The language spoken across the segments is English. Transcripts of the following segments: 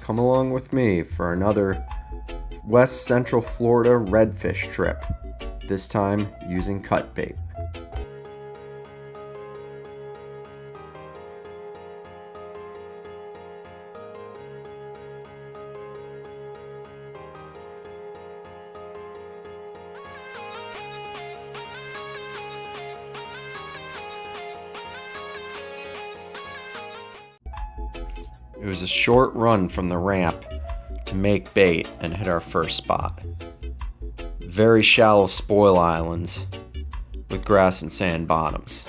come along with me for another West Central Florida redfish trip, this time using cut bait. It was a short run from the ramp to make bait and hit our first spot. Very shallow spoil islands with grass and sand bottoms.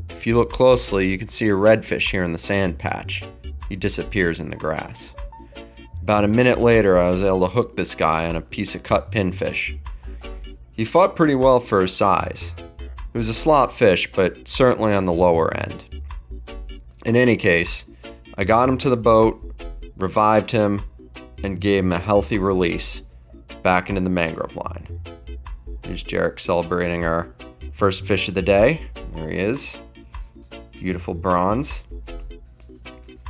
If you look closely, you can see a redfish here in the sand patch. He disappears in the grass. About a minute later, I was able to hook this guy on a piece of cut pinfish. He fought pretty well for his size. It was a slot fish, but certainly on the lower end. In any case, I got him to the boat, revived him, and gave him a healthy release back into the mangrove line. Here's Jarek celebrating our first fish of the day. There he is. Beautiful bronze.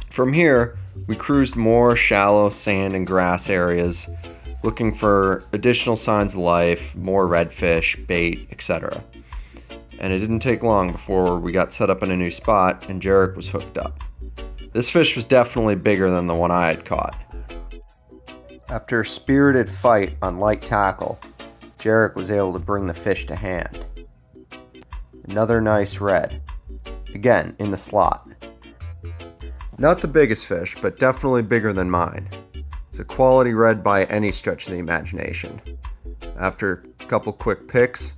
From here, we cruised more shallow sand and grass areas, looking for additional signs of life, more redfish, bait, etc. And it didn't take long before we got set up in a new spot and Jarek was hooked up. This fish was definitely bigger than the one I had caught. After a spirited fight on light tackle, Jarek was able to bring the fish to hand. Another nice red, again in the slot. Not the biggest fish, but definitely bigger than mine. It's a quality red by any stretch of the imagination. After a couple quick picks,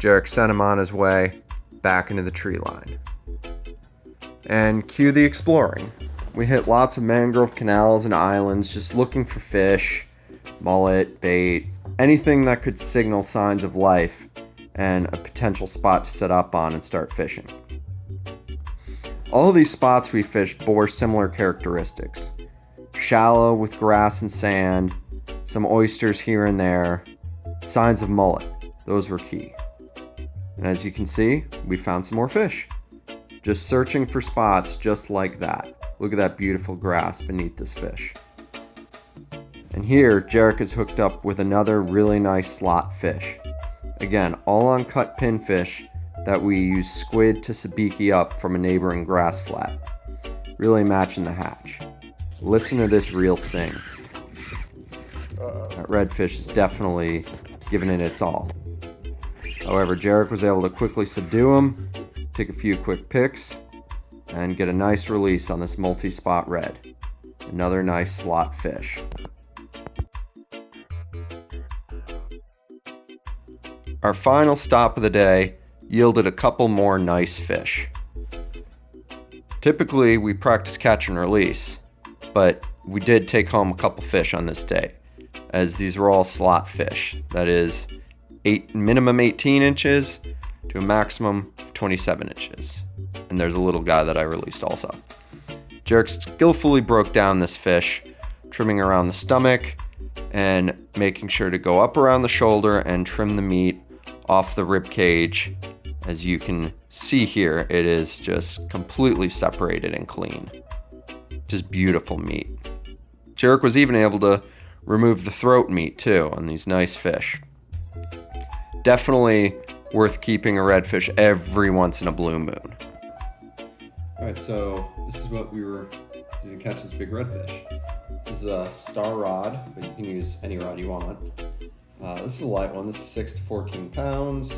Jarek sent him on his way back into the tree line. And cue the exploring. We hit lots of mangrove canals and islands just looking for fish, mullet, bait, anything that could signal signs of life and a potential spot to set up on and start fishing. All of these spots we fished bore similar characteristics. Shallow with grass and sand, some oysters here and there, signs of mullet. Those were key. And as you can see, we found some more fish. Just searching for spots just like that. Look at that beautiful grass beneath this fish. And here, Jarek is hooked up with another really nice slot fish. Again, all on cut pinfish that we use squid to sabiki up from a neighboring grass flat. Really matching the hatch. Listen to this reel sing. That redfish is definitely giving it its all. However, Jarek was able to quickly subdue him, take a few quick picks, and get a nice release on this multi-spot red. Another nice slot fish. Our final stop of the day yielded a couple more nice fish. Typically, we practice catch and release, but we did take home a couple fish on this day, as these were all slot fish. That is, minimum 18 inches to a maximum of 27 inches. And there's a little guy that I released also. Jarek skillfully broke down this fish, trimming around the stomach and making sure to go up around the shoulder and trim the meat off the rib cage. As you can see here, it is just completely separated and clean. Just beautiful meat. Jarek was even able to remove the throat meat too on these nice fish. Definitely worth keeping a redfish every once in a blue moon. Alright, so this is what we were using to catch this big redfish. This is a star rod, but you can use any rod you want. This is a light one. This is 6 to 14 pounds.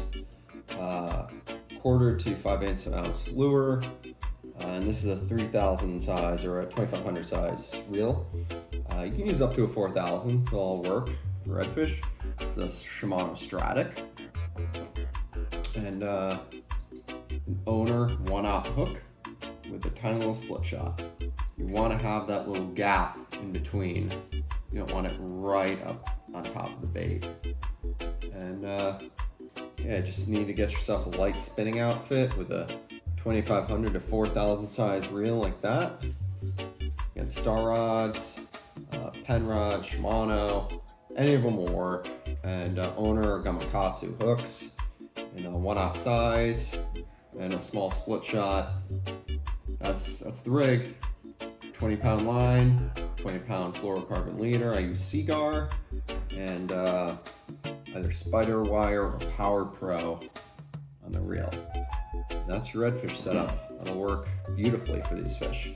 Quarter to 5/8 ounce lure. And this is a 3000 size or a 2500 size reel. You can use up to a 4000. They'll all work for redfish. It's a Shimano Stratic. And an owner 1/0 hook with a tiny little split shot. You want to have that little gap in between. You don't want it right up on top of the bait. And yeah, just need to get yourself a light spinning outfit with a 2500 to 4000 size reel like that. You got star rods, pen rod, Shimano, any of them will work. And owner or Gamakatsu hooks in a 1/0 size and a small split shot. That's the rig. 20-pound line, 20-pound fluorocarbon leader. I use Seagar and either spider wire or Power Pro on the reel. That's your redfish setup. That'll work beautifully for these fish.